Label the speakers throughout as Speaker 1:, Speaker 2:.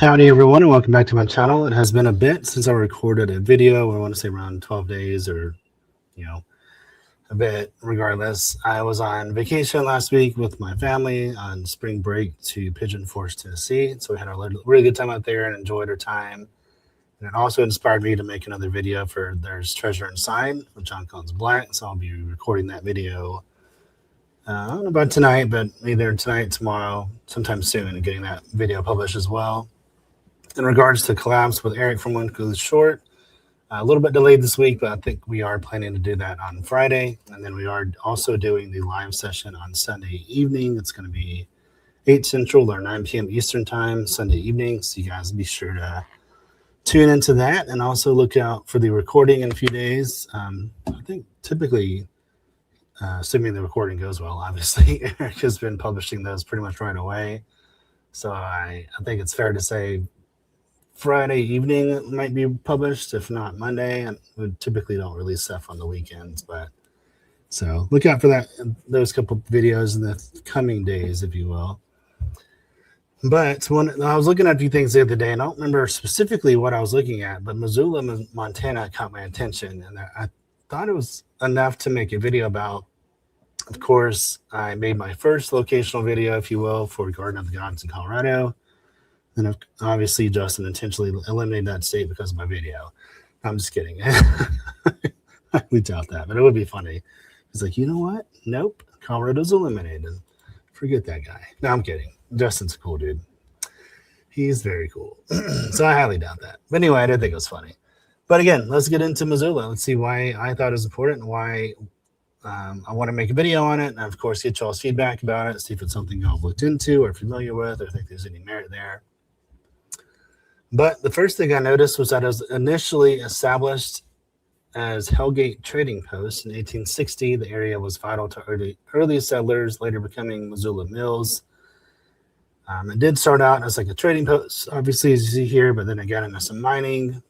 Speaker 1: Howdy everyone and welcome back to my channel. It has been a bit since I recorded a video. I want to say around 12 days or, you know, a bit regardless. I was on vacation last week with my family on spring break to Pigeon Forge, Tennessee. So we had a really good time out there and enjoyed our time. And it also inspired me to make another video for There's Treasure Inside with John Collins Black. So I'll be recording that video I don't know about tonight, but either tonight, tomorrow, sometime soon, and getting that video published as well. In regards to collabs with Eric from One Goes Short, a little bit delayed this week, but I think we are planning to do that on Friday. And then we are also doing the live session on Sunday evening. It's going to be 8 Central or 9 p.m. Eastern Time, Sunday evening. So you guys be sure to tune into that and also look out for the recording in a few days. I think typically, assuming the recording goes well, obviously, Eric has been publishing those pretty much right away. So I think it's fair to say Friday evening might be published, if not Monday. And we typically don't release stuff on the weekends, but so look out for that, those couple videos in the coming days, if you will. But when I was looking at a few things the other day, and I don't remember specifically what I was looking at, but Missoula, Montana caught my attention, and I thought it was enough to make a video about. Of course, I made my first locational video, if you will, for Garden of the Gods in Colorado. And obviously, Justin intentionally eliminated that state because of my video. I'm just kidding. We doubt that, but it would be funny. He's like, you know what? Nope. Colorado's eliminated. Forget that guy. No, I'm kidding. Justin's a cool dude. He's very cool. So I highly doubt that. But anyway, I did think it was funny. But again, let's get into Missoula. Let's see why I thought it was important and why I want to make a video on it. And of course, get y'all's feedback about it. See if it's something y'all have looked into or familiar with or think there's any merit there. But the first thing I noticed was that it was initially established as Hellgate Trading Post in 1860. The area was vital to early settlers, later becoming Missoula Mills. It did start out as like a trading post, obviously, as you see here, but then it got into some mining,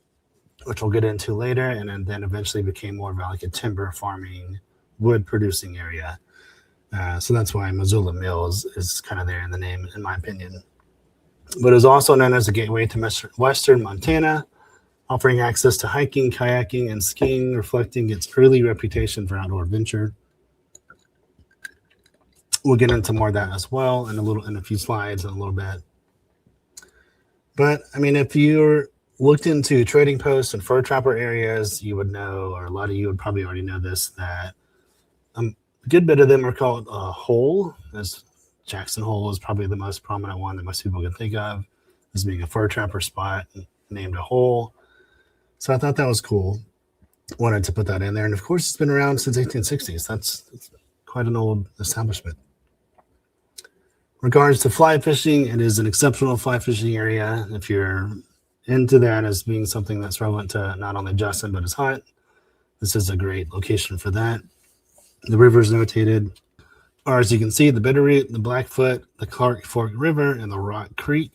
Speaker 1: which we'll get into later, and then eventually became more of like a timber farming, wood producing area. So that's why Missoula Mills is kind of there in the name, in my opinion. But it was also known as a gateway to western Montana, offering access to hiking, kayaking, and skiing, reflecting its early reputation for outdoor adventure. We'll get into more of that as well in a few slides in a little bit. But I mean, if you're looked into trading posts and fur trapper areas, you would know, or a lot of you would probably already know this, that a good bit of them are called hole. As Jackson Hole is probably the most prominent one that most people can think of as being a fur trapper spot named a hole. So I thought that was cool. Wanted to put that in there. And of course, it's been around since 1860s. That's quite an old establishment. In regards to fly fishing, it is an exceptional fly fishing area. If you're into that as being something that's relevant to not only Justin, but his hunt, this is a great location for that. The river is notated. Or as you can see, the Bitterroot, the Blackfoot, the Clark Fork River, and the Rock Creek.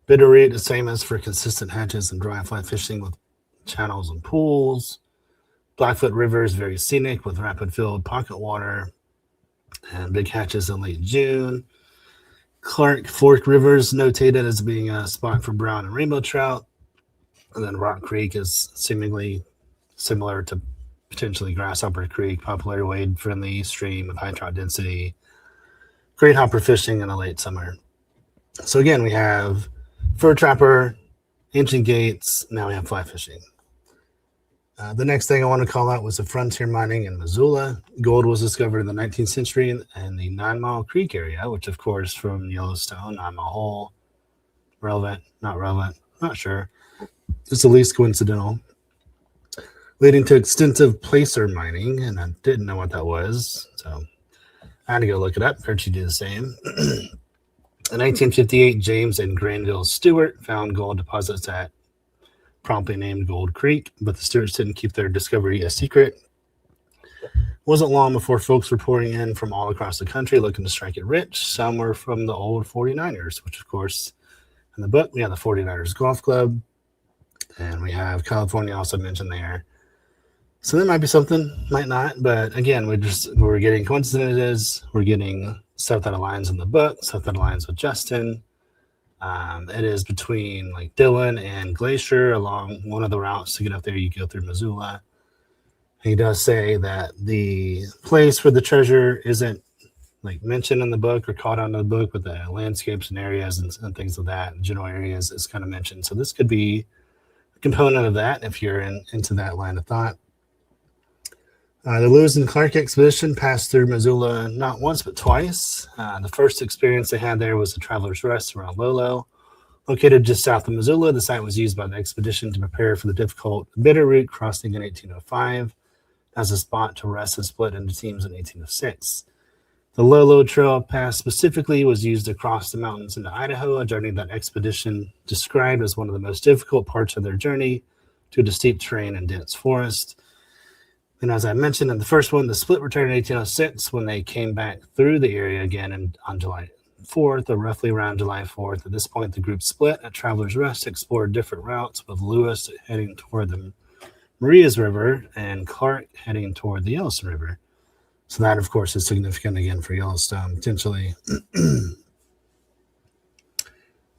Speaker 1: Bitterroot is famous for consistent hatches and dry fly fishing with channels and pools. Blackfoot River is very scenic with rapid-filled pocket water and big hatches in late June. Clark Fork River is notated as being a spot for brown and rainbow trout. And then Rock Creek is seemingly similar to potentially Grasshopper Creek, popular wade-friendly stream with high trout density. Great hopper fishing in the late summer. So again, we have fur trapper, ancient gates. Now we have fly fishing. The next thing I want to call out was the frontier mining in Missoula. Gold was discovered in the 19th century in the 9 Mile Creek area, which of course from Yellowstone, 9 Mile Hole. Relevant, not sure. It's the least coincidental. Leading to extensive placer mining, and I didn't know what that was, so I had to go look it up. Heard you do the same. In 1958, James and Granville Stewart found gold deposits at promptly named Gold Creek, but the Stewarts didn't keep their discovery a secret. It wasn't long before folks were pouring in from all across the country looking to strike it rich. Some were from the old 49ers, which of course, in the book, we have the 49ers Golf Club, and we have California also mentioned there. So there might be something, might not, but again, we're getting coincidences, we're getting stuff that aligns in the book, stuff that aligns with Justin. It is between like Dillon and Glacier. Along one of the routes to get up there, you go through Missoula. He does say that the place for the treasure isn't like mentioned in the book or caught out in the book, but the landscapes and areas and things of that, general areas is kind of mentioned. So this could be a component of that if you're into that line of thought. The Lewis and Clark expedition passed through Missoula not once but twice. The first experience they had there was the Traveler's Rest around Lolo. Located just south of Missoula, the site was used by the expedition to prepare for the difficult Bitterroot crossing in 1805 as a spot to rest and split into teams in 1806. The Lolo Trail Pass specifically was used to cross the mountains into Idaho, a journey that expedition described as one of the most difficult parts of their journey due to steep terrain and dense forest. And as I mentioned in the first one, the split returned in 1806 when they came back through the area again on July 4th, or roughly around July 4th. At this point, the group split at Traveler's Rest, explored different routes, with Lewis heading toward the Marias River and Clark heading toward the Yellowstone River. So that, of course, is significant again for Yellowstone, potentially.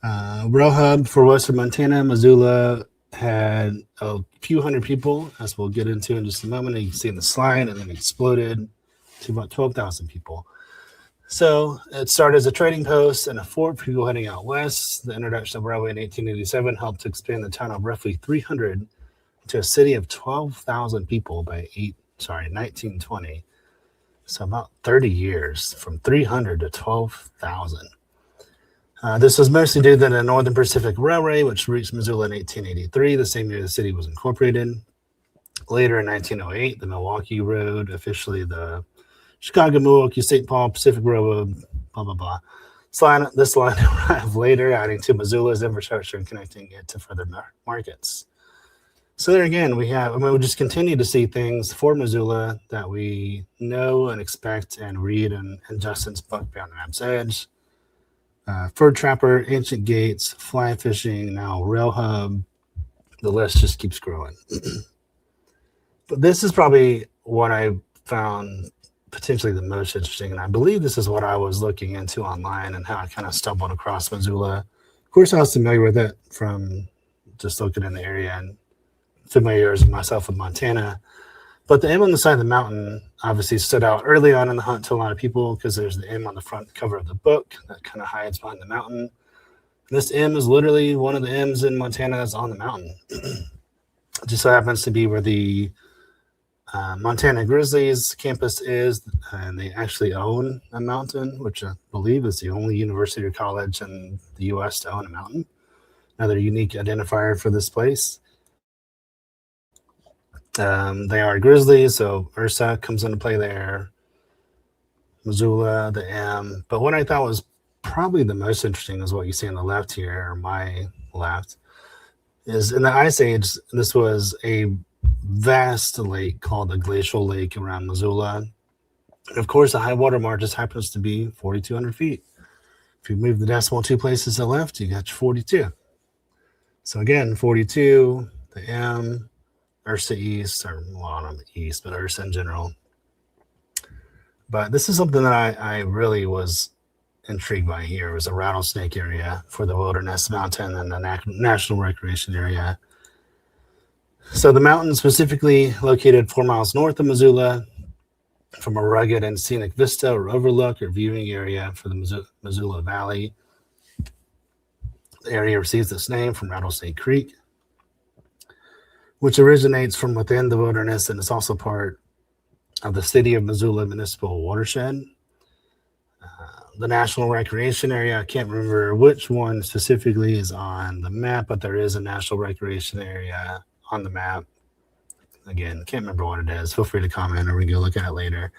Speaker 1: Rail hub for western Montana, Missoula had a few hundred people, as we'll get into in just a moment. You can see in the slide, and then exploded to about 12,000 people. So it started as a trading post and a fort for people heading out west. The introduction of railway in 1887 helped to expand the town of roughly 300 to a city of 12,000 people by 1920. So about 30 years, from 300 to 12,000. This was mostly due to the Northern Pacific Railway, which reached Missoula in 1883, the same year the city was incorporated. Later in 1908, the Milwaukee Road, officially the Chicago, Milwaukee, St. Paul, Pacific Railroad, blah, blah, blah. This line arrived later, adding to Missoula's infrastructure and connecting it to further markets. So there again, we just continue to see things for Missoula that we know and expect and read in Justin's book, Beyond the Map's Edge. Fur trapper, ancient gates, fly fishing, now rail hub. The list just keeps growing. But this is probably what I found potentially the most interesting, and I believe this is what I was looking into online and how I kind of stumbled across Missoula. Of course, I was familiar with it from just looking in the area and familiar as myself with Montana. But the M on the side of the mountain obviously stood out early on in the hunt to a lot of people because there's the M on the front cover of the book that kind of hides behind the mountain. And this M is literally one of the M's in Montana that's on the mountain. It just so happens to be where the Montana Grizzlies campus is, and they actually own a mountain, which I believe is the only university or college in the U.S. to own a mountain. Another unique identifier for this place. They are Grizzlies, so Ursa comes into play there. Missoula, the M. But what I thought was probably the most interesting is what you see on the left here, or my left, is in the Ice Age, this was a vast lake called the Glacial Lake around Missoula. And of course, the high water mark just happens to be 4,200 feet. If you move the decimal 2 places to the left, you got your 42. So again, 42, the M, Ursa East, or well, not the East, but Ursa in general. But this is something that I really was intrigued by here. It was a rattlesnake area for the Wilderness Mountain and the National Recreation Area. So the mountain specifically located 4 miles north of Missoula, from a rugged and scenic vista or overlook or viewing area for the Missoula Valley. The area receives its name from Rattlesnake Creek, which originates from within the wilderness and is also part of the City of Missoula Municipal Watershed. The National Recreation Area, I can't remember which one specifically is on the map, but there is a National Recreation Area on the map. Again, can't remember what it is. Feel free to comment or we can go look at it later.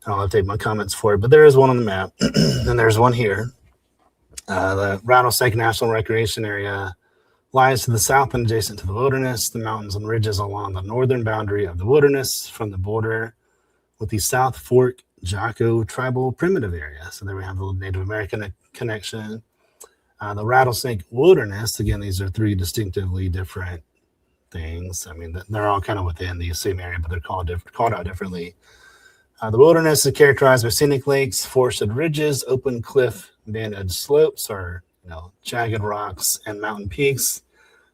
Speaker 1: I'll update my comments for it, but there is one on the map, and there's one here. The Rattlesnake National Recreation Area lies to the south and adjacent to the wilderness. The mountains and ridges along the northern boundary of the wilderness from the border with the South Fork Jocko Tribal Primitive Area. So there we have the Native American connection. The Rattlesnake Wilderness, again, these are 3 distinctively different things. I mean, they're all kind of within the same area, but they're called out differently. The wilderness is characterized by scenic lakes, forested ridges, open cliff, banded slopes, or jagged rocks and mountain peaks.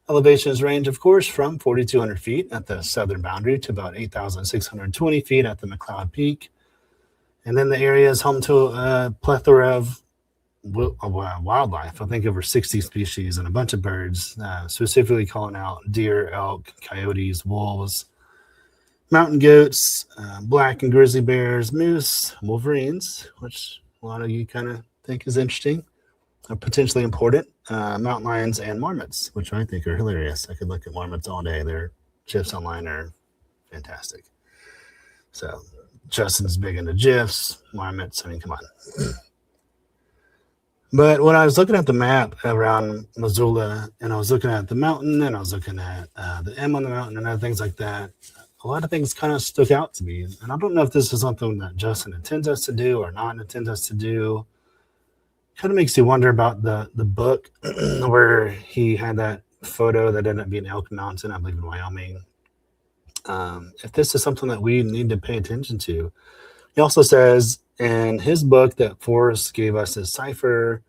Speaker 1: Elevations range, of course, from 4,200 feet at the southern boundary to about 8,620 feet at the McLeod Peak. And then the area is home to a plethora of wildlife. I think over 60 species and a bunch of birds, specifically calling out deer, elk, coyotes, wolves, mountain goats, black and grizzly bears, moose, wolverines, which a lot of you kind of think is interesting, potentially important, mountain lions, and marmots, which I think are hilarious. I could look at marmots all day. Their GIFs online are fantastic. So Justin's big into GIFs, marmots. I mean, come on. But when I was looking at the map around Missoula, and I was looking at the mountain, and I was looking at the M on the mountain and other things like that, a lot of things kind of stuck out to me. And I don't know if this is something that Justin intends us to do or not intends us to do. Kind of makes you wonder about the book where he had that photo that ended up being Elk Mountain, I believe in Wyoming. If this is something that we need to pay attention to. He also says in his book that Forrest gave us his cipher,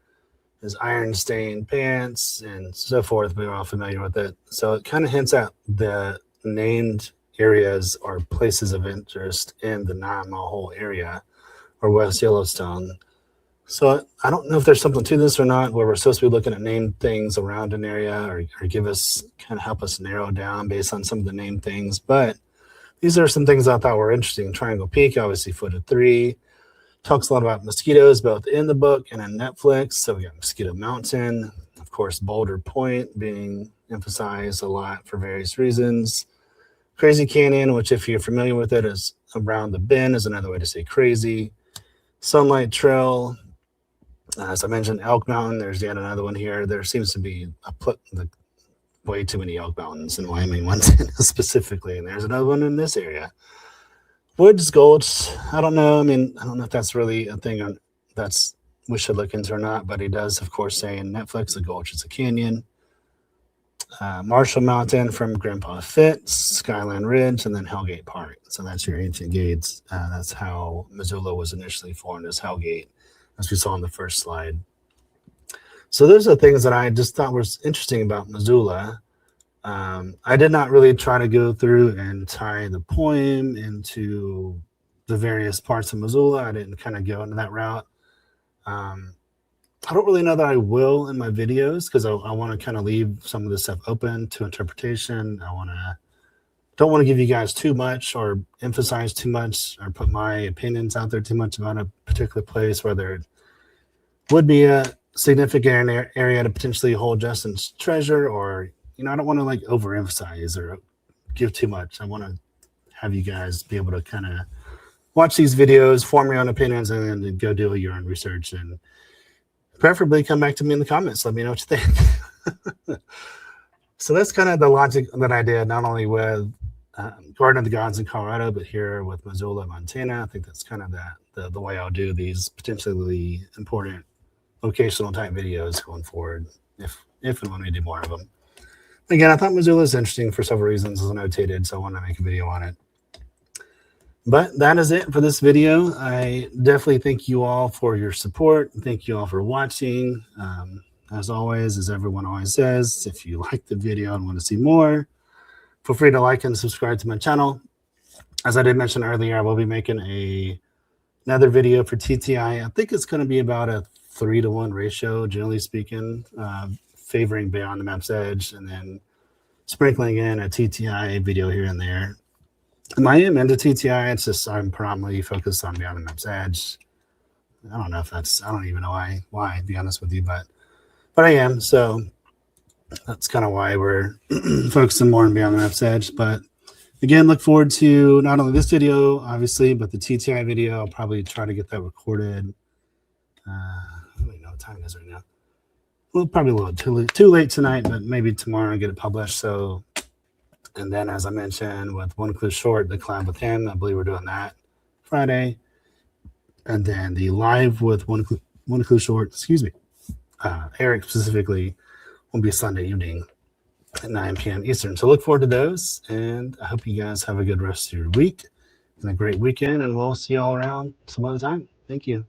Speaker 1: his iron stained pants, and so forth. We're all familiar with it. So it kind of hints at the named areas or places of interest in the 9 Mile Hole area or West Yellowstone. So I don't know if there's something to this or not, where we're supposed to be looking at named things around an area or give us kind of help us narrow down based on some of the named things. But these are some things I thought were interesting. Triangle Peak, obviously footed 3. Talks a lot about mosquitoes, both in the book and on Netflix. So we got Mosquito Mountain, of course, Boulder Point being emphasized a lot for various reasons. Crazy Canyon, which if you're familiar with it, is around the bend, is another way to say crazy. Sunlight Trail, as I mentioned, Elk Mountain. There's yet another one here. There seems to be way too many elk mountains in Wyoming, Montana specifically, and there's another one in this area. Woods Gulch, I don't know. I mean, I don't know if that's really a thing that's we should look into or not, but he does, of course, say in Netflix, a gulch is a canyon. Marshall Mountain from Grandpa Fitz, Skyline Ridge, and then Hellgate Park. So that's your ancient gates. That's how Missoula was initially formed, as Hellgate, as we saw in the first slide. So those are things that I just thought was interesting about Missoula. I did not really try to go through and tie the poem into the various parts of Missoula. I didn't kind of go into that route. I don't really know that I will in my videos because I want to kind of leave some of this stuff open to interpretation. Don't want to give you guys too much or emphasize too much or put my opinions out there too much about a particular place, whether it would be a significant area to potentially hold Justin's treasure, or I don't want to like overemphasize or give too much. I want to have you guys be able to kind of watch these videos, form your own opinions, and then go do your own research, and preferably come back to me in the comments. Let me know what you think. So that's kind of the logic that I did, not only with Garden of the Gods in Colorado, but here with Missoula, Montana. I think that's kind of the way I'll do these potentially important locational type videos going forward, if and when we do more of them. Again, I thought Missoula is interesting for several reasons, as notated, so I wanted to make a video on it. But that is it for this video. I definitely thank you all for your support. Thank you all for watching. As always, as everyone always says, if you like the video and want to see more, feel free to like and subscribe to my channel. As I did mention earlier, I will be making another video for TTI. I think it's going to be about a 3-to-1 ratio, generally speaking, favoring Beyond the Map's Edge, and then sprinkling in a TTI video here and there. I am into TTI. It's just I'm predominantly focused on Beyond the Map's Edge. I don't know if that's, I don't even know why, to be honest with you, but I am. So that's kind of why we're focusing more on Beyond the Map's Edge. But again, look forward to not only this video, obviously, but the TTI video. I'll probably try to get that recorded. I don't even know what time it is right now. Well, probably a little too late tonight, but maybe tomorrow and get it published. So, and then as I mentioned with One Clue Short, the collab with him, I believe we're doing that Friday. And then the live with One Clue Short, Eric specifically, will be Sunday evening at 9 p.m. Eastern. So look forward to those, and I hope you guys have a good rest of your week and a great weekend, and we'll see you all around some other time. Thank you.